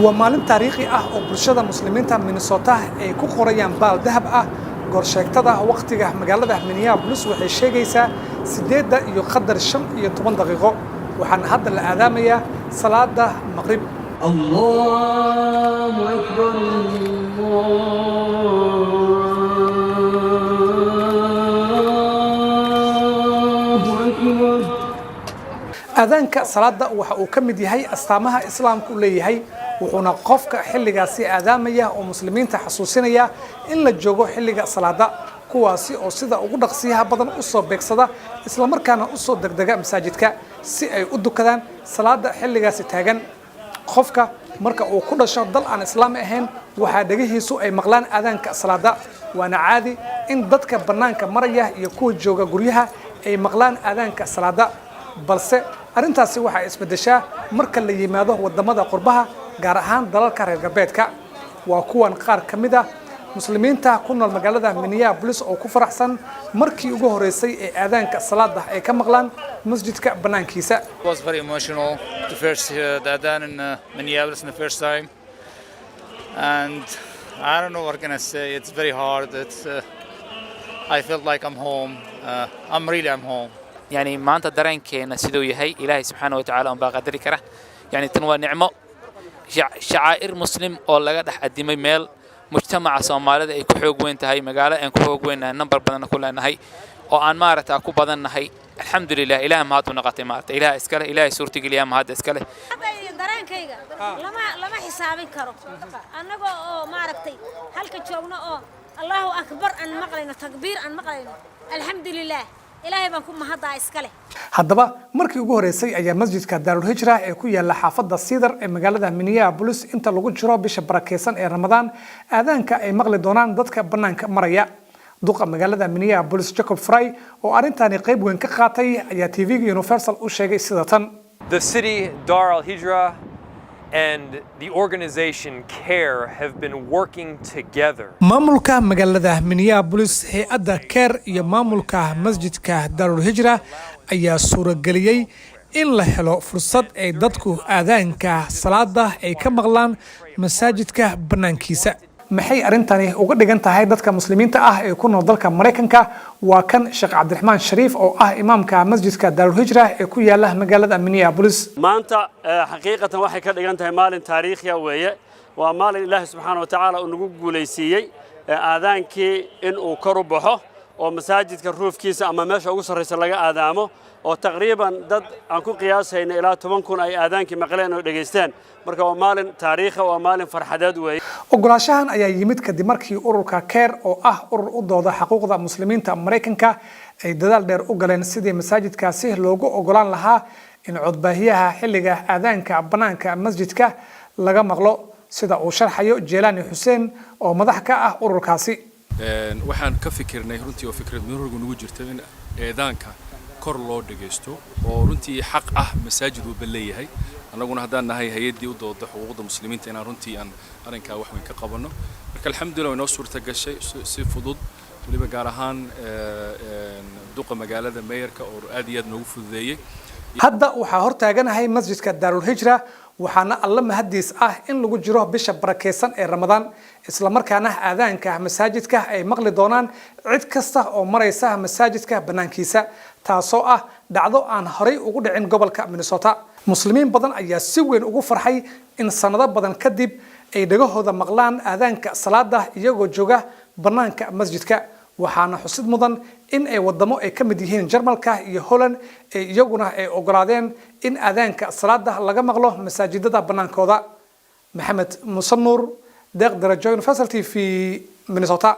ومالين تاريخي وبرشادة مسلمين مينيسوتا ay ku qorayaan baal dahab gorsheegtada waqtiga magaalada Minneapolis waxay sheegaysaa 8 iyo qadar 15 daqiiqo waxaan hadda la aadaamayaa salaada maghrib Allahu akbar Allahu akbar aadaanka salaada waxa uu ka mid yahay astaamaha islaamku leeyahay wuxuuna qofka xilligaasi aadaamaya oo muslimiinta xasuusinaya in la joogo xilliga salaada kuwaasi oo sida ugu dhaqsiyaha badan u soo beegsada isla markaana u soo degdega masaajidka si ay u dukadaan salaada xilligaasi taagan qofka marka uu ku dhasho dal aan islaam ahayn waxa dhagihiisu ay maqlaan aadaanka salaada waana caadi in dadka banaanka maraya iyo kuwa jooga guryaha ay maqlaan aadaanka salaada balse arintaasi waxa isbedeshaa marka la yimaado wadamada qurbaha gaar ahaan dalalka reer galbeedka waa kuwan qaar kamid ah muslimiinta ku nool magaalada Minneapolis oo ku faraxsan markii ugu horeysay ee aadaanka salaada ay ka maqlaan masjidka banaankiisa. It was very emotional to first hear the adhan in Minneapolis in the first time, and I don't know what can I say. It's very hard. I felt like I'm home. I'm home. يعني ما أنت درين كنا سيدو يهي إلهي سبحانه وتعالى أن باقدر كره يعني تنوى نعمة شعائر مسلم ولا قد حديمي ميل مجتمع صومالي أي كحوق وين تهاي مقالة أن كحوق وين نمبر بدنا كلنا هاي وأن ما رت أكو بدنا هاي الحمد لله إله ما هاتو نقطة مات إله إسكاله إله سورتي قليا ما هذا إسكاله درين كيجا لما حسابي كرو أنا جو ما ركتي هل كتشوفنا الله أكبر أن مقلنا تكبير أن مقلنا الحمد لله إلهي بنكون مهدا إسكاله haddaba markii ugu horeysay ayaa masjidka Daarul Hijra ee ku yaala xaafadda Cedar ee magaalada Minneapolis inta lagu jiro bisha barakeysan ee Ramadaan aadaanka ay maqli doonaan dadka banaanka maraya duqa magaalada Minneapolis Jacob Frey oo arintani qayb weyn ka qaatay ayaa TV-ga Universal u sheegay sida tan The city Daarul Hijra and the organization CARE have been working together. maamulka magaalada Minneapolis hay'adda CARE iyo maamulka masjidka Daarul Hijra ayaa suurageliyay in la helo fursad ay dadku aadaanka salaada ay ka maqlaan masaajidka banaankiisa maxay arintani uga dhigan tahay dadka muslimiinta ee ku nool dalka Mareykanka waa kan Sheekh Cabdiraxmaan Shariif oo imaamka masjidka Daarul Hijra ee ku yaala magaalada Minneapolis maanta xaqiiqatan waxay ka dhigan tahay maalin taariikhi weeye waa maalin Ilaahay subhanahu wa ta'ala uu nagu guuleysiyay aadaankii in uu kor u baxo oo masaajidka ruufkiisa ama meesha ugu sarreysa laga aadaamo oo taqriiban dad aan ku qiyaasayna ilaa 10,000 ay aadaankii maqleen oo dhageysteen marka waa maalin taariikhi waa maalin farxadeed weeye ogolaashahan ayaa yimid kadib markii ururka CARE oo urur u dooda xuquuqda muslimiinta Mareykanka ay dadaal dheer u galeen sidii masaajidkaasi loogu ogolaan lahaa in codbaahiyaha xilliga aadaanka banaanka masjidka laga maqlo sida uu sharxayo Jeelani Xuseen oo madax ka ururkaasi waxaan ka fikirnay runtii oo fikrad murugo nagu jirtay in eedaanka kor loo dhageysto oo runtii xaq masaajid uu baleeyahay anaguna hadaan nahay hay'adii u dooda xuquuqda muslimiinta in runtii aan arinka wax weyn ka qabano marka alxamdulillah inoo suurta gashay si fudud waliba gaar ahaan duqa magaalada mayorka oo aad iyo aad noogu fududeeyay hadda waxa hortaaganahay masjidka Daarul Hijra waxaana alla mahadiis in lagu jiro bisha barakeysan ee Ramadaan isla markaana aadaanka masaajidka ay maqli doonaan cid kasta oo maraysa masaajidka banaankiisa taasoo dhacdo aan horay ugu dhicin gobolka Minnesota muslimiin badan ayaa si weyn ugu farxay in sanado badan kadib ay dhagahooda maqlaan aadaanka salaada iyagoo jooga banaanka masjidka waxaana xusid mudan in ay wadamo ay ka mid yihiin Jarmalka iyo Holland ay iyaguna ay ogolaadeen in aadaanka salaada laga maqlo masaajidada banaankooda Maxamed Musannuur deeq darajo Universal TV Minnesota